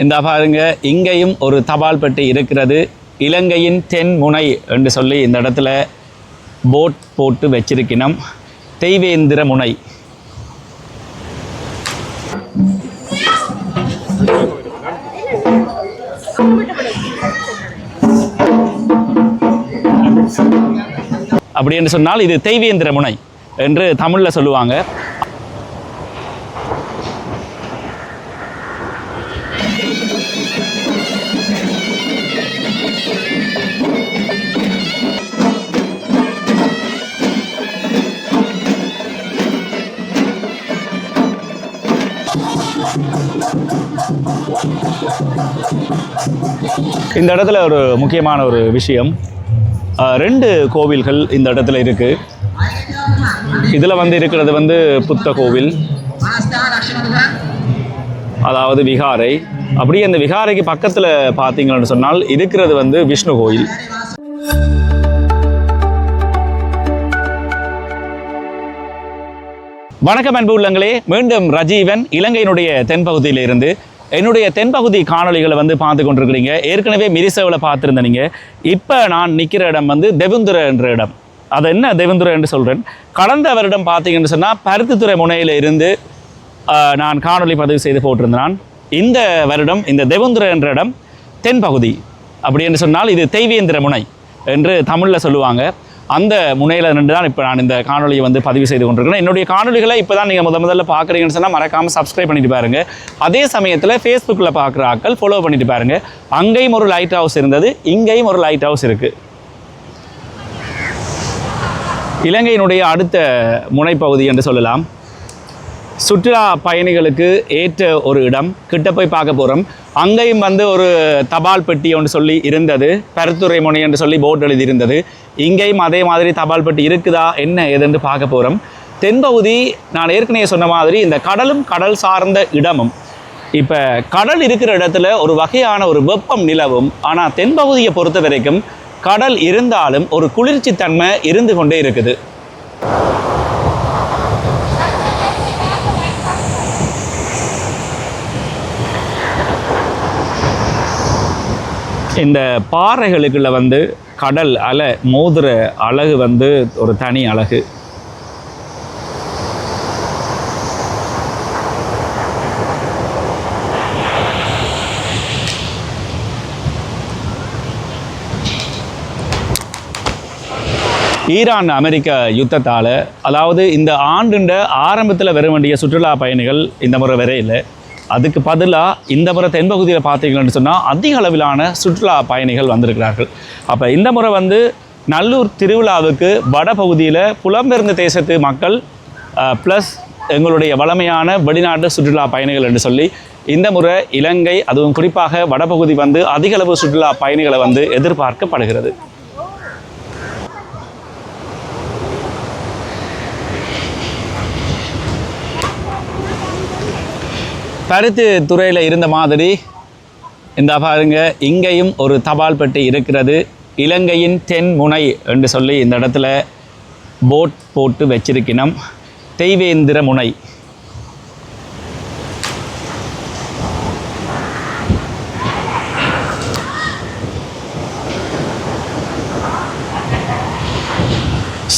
இந்த பாருங்க, இங்கேயும் ஒரு தபால் பெட்டி இருக்கிறது. இலங்கையின் தென் முனை என்று சொல்லி இந்த இடத்துல போட் போட்டு வச்சிருக்கணும். தெய்வேந்திர முனை. அப்படி என்று சொன்னால் இது தெய்வேந்திர முனை என்று தமிழில் சொல்லுவாங்க. இந்த இடத்துல ஒரு முக்கியமான ஒரு விஷயம், 2 கோவில்கள் இந்த இடத்துல இருக்கு. இதில் இருக்கிறது புத்த கோவில், அதாவது விகாரை. அப்படியே அந்த விகாரைக்கு பக்கத்தில் பார்த்தீங்கன்னு சொன்னால் இருக்கிறது விஷ்ணு கோயில். வணக்கம் அன்பு உள்ளங்களே, மீண்டும் ரஜீவன் இலங்கையினுடைய தென்பகுதியிலிருந்து. என்னுடைய தென்பகுதி காணொலிகளை பார்த்து கொண்டிருக்கிறீங்க. ஏற்கனவே மிரிசவில் பார்த்துருந்த நீங்கள். இப்போ நான் நிற்கிற இடம் தெவுந்துறை என்ற இடம். அது என்ன தெவுந்துறை என்று சொல்கிறேன். கடந்த வருடம் பார்த்தீங்கன்னு சொன்னால் பருத்தித்துறை முனையில் இருந்து நான் காணொலி பதிவு செய்து போட்டிருந்தேன். இந்த வருடம் இந்த தெவுந்துறை என்ற இடம் தென்பகுதி. அப்படி என்று சொன்னால் இது தெய்வேந்திர முனை என்று தமிழில் சொல்லுவாங்க. அந்த முனையில் நின்று தான் இப்போ நான் இந்த காணொலியை பதிவு செய்து கொண்டிருக்கிறேன். என்னுடைய காணொலிகளை இப்போ தான் நீங்கள் முதல்ல பார்க்குறீங்கன்னு சொன்னால் மறக்காமல் சப்ஸ்கிரைப் பண்ணிட்டு பாருங்கள். அதே சமயத்தில் ஃபேஸ்புக்கில் பார்க்குற ஆட்கள் ஃபாலோ பண்ணிட்டு பாருங்கள். அங்கேயும் ஒரு லைட் ஹவுஸ் இருந்தது, இங்கேயும் ஒரு லைட் ஹவுஸ் இருக்குது. இலங்கையினுடைய அடுத்த முனைப்பகுதி என்று சொல்லலாம். சுற்றுலா பயணிகளுக்கு ஏற்ற ஒரு இடம். கிட்ட போய் பார்க்க போகிறோம். அங்கேயும் ஒரு தபால் பெட்டி ஒன்று சொல்லி இருந்தது. பருத்துறை முனை என்று சொல்லி போர்டு எழுதி இருந்தது. இங்கேயும் அதே மாதிரி தபால் பெட்டி இருக்குதா என்ன ஏதென்று பார்க்க போகிறோம். தென்பகுதி நான் ஏற்கனவே சொன்ன மாதிரி இந்த கடலும் கடல் சார்ந்த இடமும். இப்போ கடல் இருக்கிற இடத்துல ஒரு வகையான ஒரு வெப்பம் நிலவும். ஆனால் தென்பகுதியை பொறுத்த வரைக்கும் கடல் இருந்தாலும் ஒரு குளிர்ச்சி தன்மை இருந்து கொண்டே இருக்குது. இந்த பாறைகளுக்குள்ள கடல் அலை மோதுற அழகு ஒரு தனி அழகு. ஈரான் அமெரிக்க யுத்தத்தால், அதாவது இந்த ஆண்டுண்ட ஆரம்பத்தில் வர வேண்டிய சுற்றுலா பயணிகள் இந்த முறை வர இல்லை. அதுக்கு பதிலாக இந்த முறை தென்பகுதியில் பார்த்தீங்கன்னு சொன்னால் அதிக அளவிலான சுற்றுலா பயணிகள் வந்திருக்கிறார்கள். அப்போ இந்த முறை நல்லூர் திருவிழாவுக்கு வடபகுதியில் புலம்பெயர்ந்த தேசத்து மக்கள் ப்ளஸ் எங்களுடைய வளமையான வெளிநாட்டு சுற்றுலா பயணிகள் என்று சொல்லி இந்த முறை இலங்கை, அதுவும் குறிப்பாக வடபகுதி அதிக அளவு சுற்றுலா பயணிகளை எதிர்பார்க்கப்படுகிறது. பருத்தி துறையில் இருந்த மாதிரி இந்த பாருங்க, இங்கேயும் ஒரு தபால் பெட்டி இருக்கிறது. இலங்கையின் தென் முனை என்று சொல்லி இந்த இடத்துல போட் போட்டு வச்சிருக்கணும். Theivendra Munai.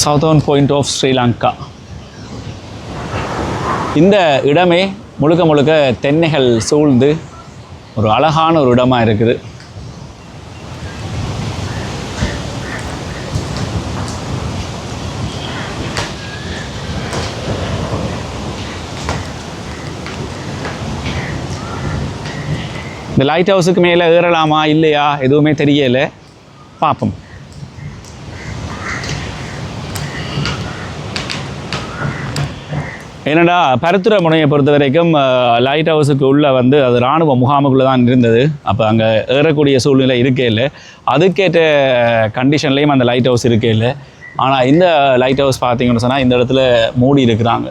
Southern point of Sri Lanka. இந்த இடமே முழுக்க முழுக்க தென்னைகள் சூழ்ந்து ஒரு அழகான ஒரு இடமாக இருக்குது. இந்த லைட் ஹவுஸுக்கு மேலே ஏறலாமா இல்லையா எதுவுமே தெரியலை. பார்ப்போம். ஏன்னா பருத்துறை முனையை பொறுத்த வரைக்கும் லைட் ஹவுஸுக்கு உள்ளே அது இராணுவ முகாமுக்குள்ளே தான் இருந்தது. அப்போ அங்கே ஏறக்கூடிய சூழ்நிலை இருக்கே இல்லை. அதுக்கேற்ற கண்டிஷன்லேயும் அந்த லைட் ஹவுஸ் இருக்கே இல்லை. ஆனால் இந்த லைட் ஹவுஸ் பார்த்தீங்கன்னு சொன்னால் இந்த இடத்துல மூடி இருக்கிறாங்க.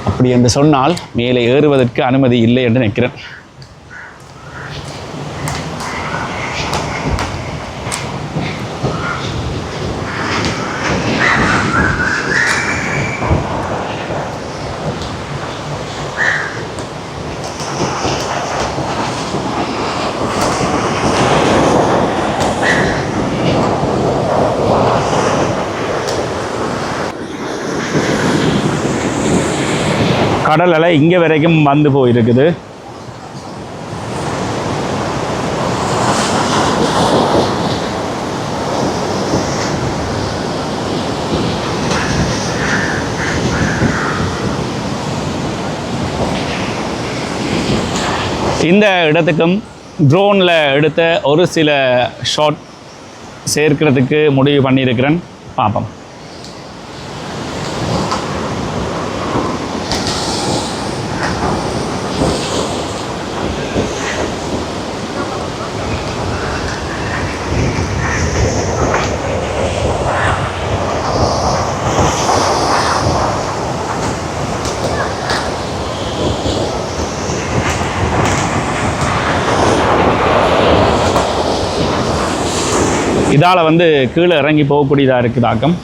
அப்படி என்று சொன்னால் மேலே ஏறுவதற்கு அனுமதி இல்லை என்று நினைக்கிறேன். கடல் அலை இங்கே வரைக்கும் வந்து போயிருக்குது. இந்த இடத்துக்கும் ட்ரோனில் எடுத்த ஒரு சில ஷாட் சேர்க்கிறதுக்கு முடிவு பண்ணியிருக்கிறேன். பார்ப்போம். இதால் வந்து கீழே இறங்கி போகக்கூடியதாக இருக்குதாக்கம்.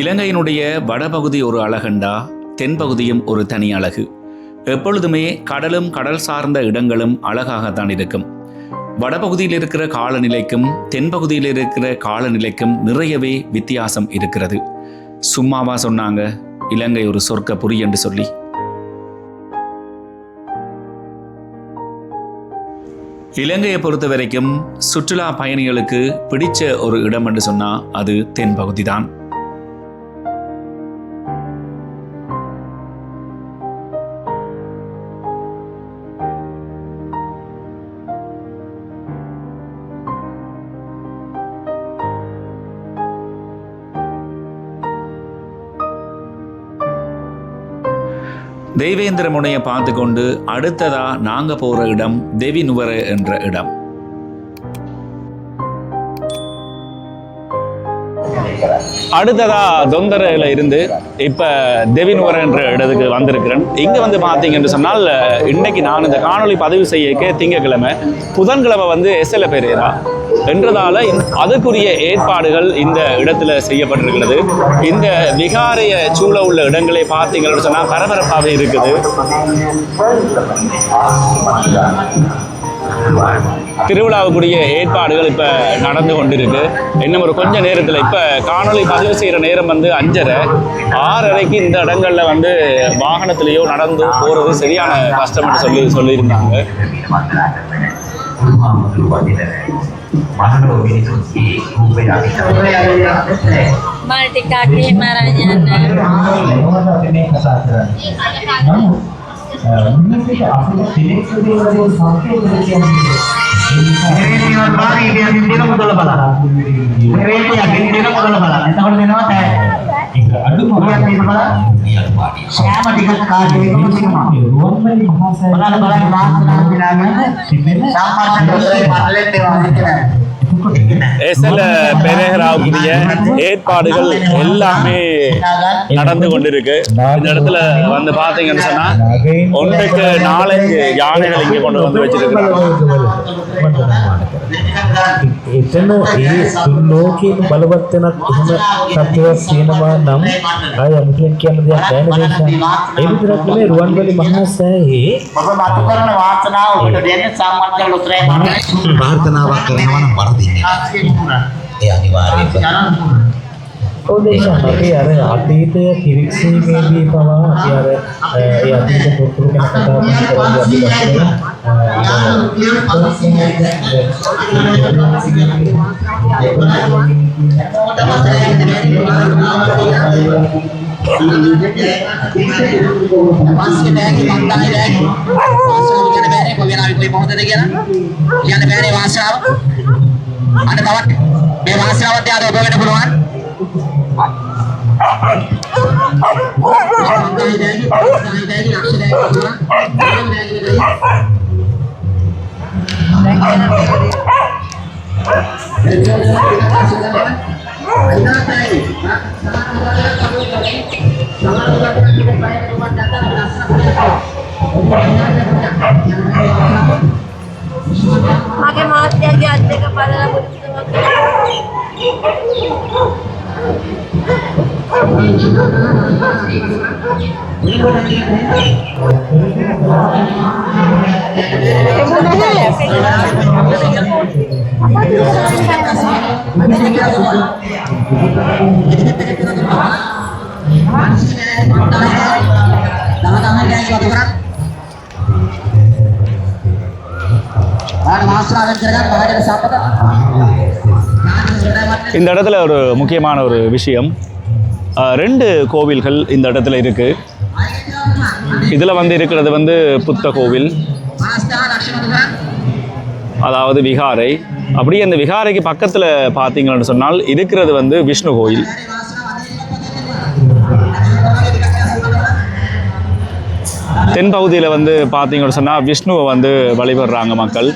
இலங்கையினுடைய வடபகுதி ஒரு அழகண்டா, தென்பகுதியும் ஒரு தனி அழகு. எப்பொழுதுமே கடலும் கடல் சார்ந்த இடங்களும் அழகாகத்தான் இருக்கும். வடபகுதியில் இருக்கிற காலநிலைக்கும் தென்பகுதியில் இருக்கிற காலநிலைக்கும் நிறையவே வித்தியாசம் இருக்கிறது. சும்மாவா சொன்னாங்க இலங்கை ஒரு சொர்க்கபுரி என்று சொல்லி? இலங்கையை பொறுத்த வரைக்கும் சுற்றுலா பயணிகளுக்கு பிடிச்ச ஒரு இடம் என்று சொன்னால் அது தென்பகுதி தான். தெய்வேந்திர முனையை பார்த்து கொண்டு அடுத்ததா நாங்க போற இடம் தெவிநுவர என்ற இடம். அடுத்ததா தொந்தரையில் இருந்து இப்போ தெவிநுவர என்ற இடத்துக்கு வந்திருக்கிறேன். இங்கே வந்து பார்த்தீங்கன்னு சொன்னால் இன்னைக்கு நான் இந்த காணொலி பதிவு செய்ய திங்கட்கிழமை, புதன்கிழமை வந்து எஸ்எல்ல பெரேரா என்றதால அதுக்குரிய ஏற்பாடுகள் இந்த இடத்துல செய்யப்பட்டிருக்கிறது. இந்த விகாரைய சூழ உள்ள இடங்களை பார்த்தீங்கன்னு சொன்னால் பரபரப்பாகவே இருக்குது. திருவிழாவுக்குரிய ஏற்பாடுகள் இப்போ நடந்து கொண்டிருக்கு. இன்னும் ஒரு கொஞ்ச நேரத்தில் இப்போ காணொலி பதிவு செய்கிற நேரம் வந்து 5:30, 6:30க்கு இந்த இடங்களில் வந்து வாகனத்திலேயோ நடந்து போகிறது சரியான கஷ்டம்னு சொல்லியிருந்தாங்க. எஸ்எல்ல பெரேராவுக்குரிய ஏற்பாடுகள் எல்லாமே நடந்து கொண்டிருக்கு. இந்த இடத்துல வந்து பாத்தீங்கன்னு சொன்னா ஒன்றுக்கு 4-5 யானைகள் இங்கே கொண்டு வந்து வச்சிருக்கிறாங்க. එතන ඒ ලෝකයේ බලවත් වෙනත් එහෙම තත්ත්වයක් තියෙනවා නම් ආය අමුතුවෙන් කියන දෙයක් නැහැ නේද? ඒ විතරක් නෙමෙයි රුවන්වැලි මහා සෑයේ ඔබ මතු කරන වාසනාව ඔබට දෙන්න සම්මාන උත්තරය ප්‍රාර්ථනාවක් කරනවා නම් වරදින්නේ. ඒ අනිවාර්යයෙන්ම ඕදේශන අපි අර අතීතය පිරික්සීමේදී පවා අපි අර ඒ අතීත පොත්වල ගැන කතා කරද්දී Makai mati aja ada kepala இந்த இடத்துல ஒரு முக்கியமான ஒரு விஷயம், 2 கோவில்கள் இந்த இடத்துல இருக்கு. இதில் வந்து இருக்கிறது வந்து புத்த கோவில், அதாவது விகாரை. அப்படியே அந்த விகாரைக்கு பக்கத்தில் பார்த்தீங்கன்னு சொன்னால் இருக்கிறது வந்து விஷ்ணு கோயில். தென்பகுதியில் வந்து பார்த்தீங்கன்னு சொன்னால் விஷ்ணுவை வந்து வழிபடுறாங்க மக்கள்.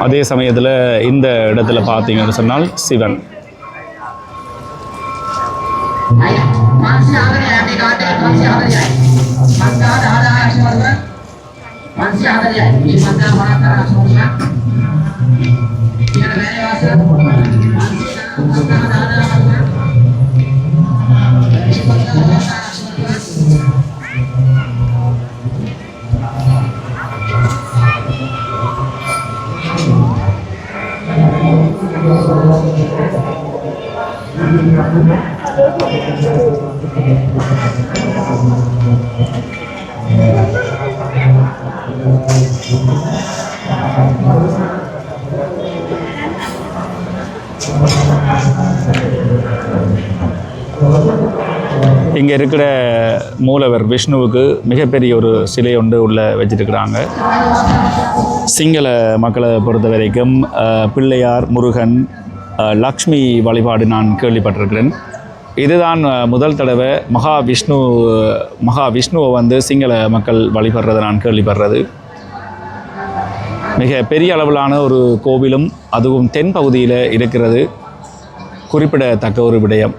அதே சமயத்தில் இந்த இடத்துல பார்த்தீங்கன்னு சொன்னால் சிவன். இங்கே இருக்கிற மூலவர் விஷ்ணுவுக்கு மிகப்பெரிய ஒரு சிலை ஒன்று உள்ள வச்சிருக்கிறாங்க. சிங்கள மக்களை பொறுத்த வரைக்கும் பிள்ளையார், முருகன், லக்ஷ்மி வழிபாடு நான் கேள்விப்பட்டிருக்கிறேன். இதுதான் முதல் தடவை மகாவிஷ்ணுவை வந்து சிங்கள மக்கள் வழிபடுறதை நான் கேள்விப்படுறது. மிக பெரிய அளவிலான ஒரு கோவிலும் அதுவும் தென் பகுதியில் இருக்கிறது குறிப்பிடத்தக்க ஒரு விடயம்.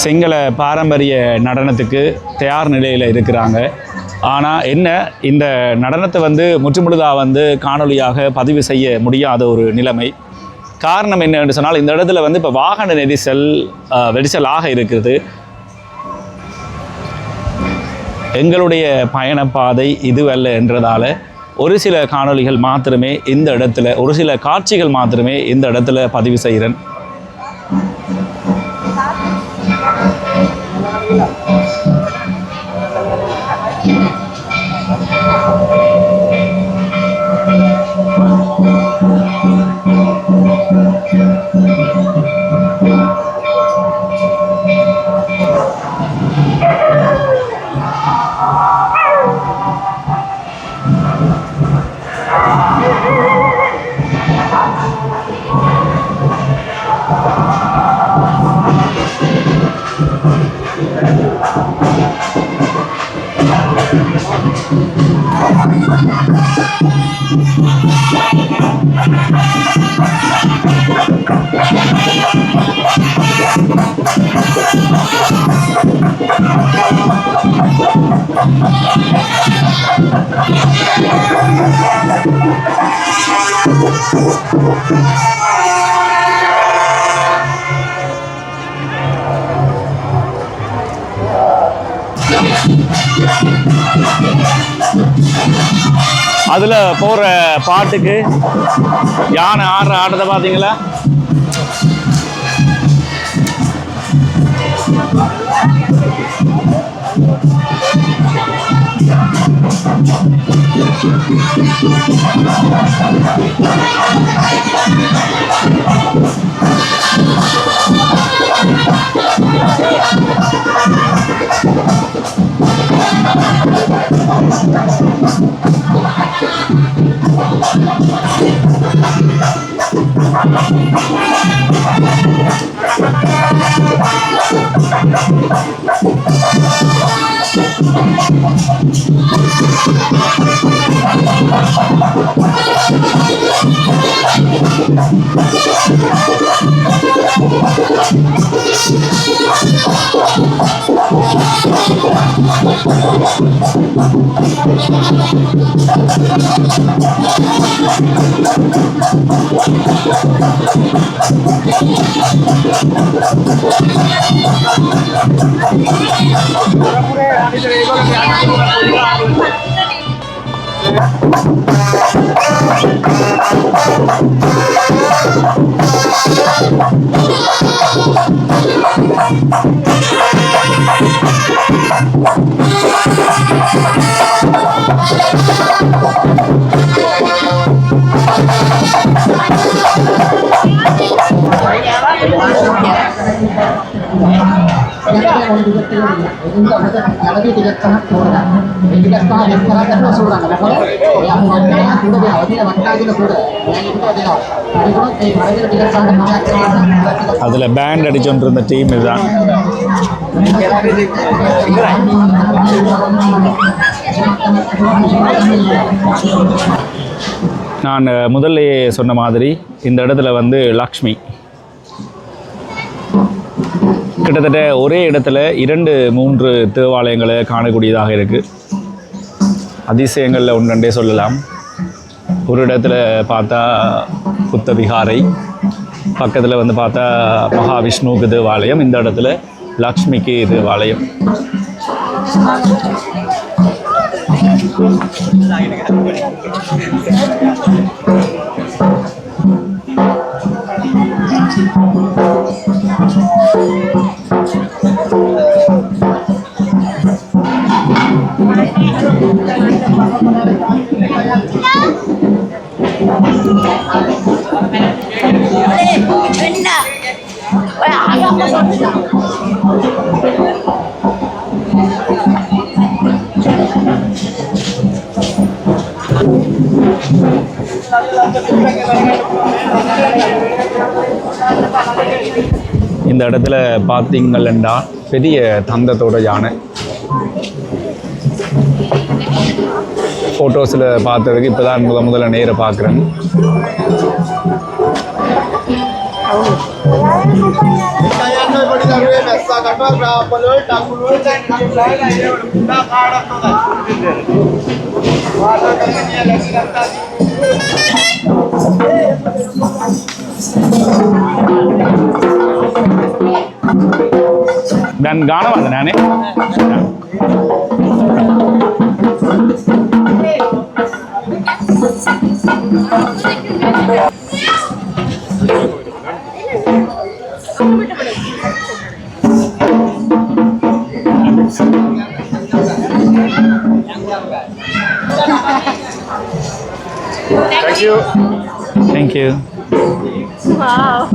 சிங்கள பாரம்பரிய நடனத்துக்கு தயார் நிலையில் இருக்கிறாங்க. ஆனால் என்ன, இந்த நடனத்தை வந்து முற்றுமுழுதாக வந்து காணொலியாக பதிவு செய்ய முடியாத ஒரு நிலைமை. காரணம் என்னன்னு சொன்னால், இந்த இடத்துல வந்து இப்போ வாகன நெரிசலாக இருக்குது. எங்களுடைய பயணப்பாதை இதுவல்ல என்றதால் ஒரு சில காணொலிகள் மாத்திரமே இந்த இடத்துல, ஒரு சில காட்சிகள் மாத்திரமே இந்த இடத்துல பதிவு செய்கிறேன். அதில் போகிற பாட்டுக்கு யானை ஆடுறதை பார்த்தீங்களா? அதில் பேண்ட் அடிச்சுட்டு இருந்த டீம் இதுதான். நான் முதல்லையே சொன்ன மாதிரி இந்த இடத்துல வந்து லக்ஷ்மி கிட்டத்தட்ட ஒரே இடத்துல 2-3 தேவாலயங்களை காணக்கூடியதாக இருக்குது. அதிசயங்களில் ஒன்றே சொல்லலாம். ஒரு இடத்துல பார்த்தா புத்த விகாரை, பக்கத்தில் வந்து பார்த்தா மகாவிஷ்ணுவுக்கு தேவாலயம், இந்த இடத்துல லக்ஷ்மிக்கு தேவாலயம். இந்த இடத்துல பார்த்தீங்கன்னா பெரிய தந்தத்தோட யானை. ஃபோட்டோஸில் பார்த்ததுக்கு இப்போ தான் முதல்ல நேராக பார்க்குறேன். Dan gaana vandane Thank you. Thank you. Wow.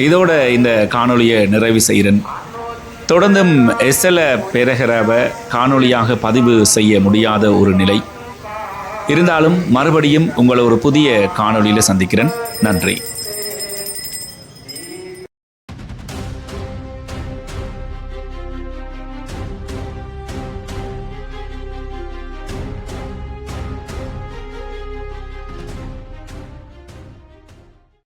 இதோட இந்த காணொளியை நிறைவு செய்கிறேன். தொடர்ந்தும் எஸ்எல பெரகரவ காணொளியாக பதிவு செய்ய முடியாத ஒரு நிலை இருந்தாலும் மறுபடியும் உங்களை ஒரு புதிய காணொளியில் சந்திக்கிறேன். நன்றி.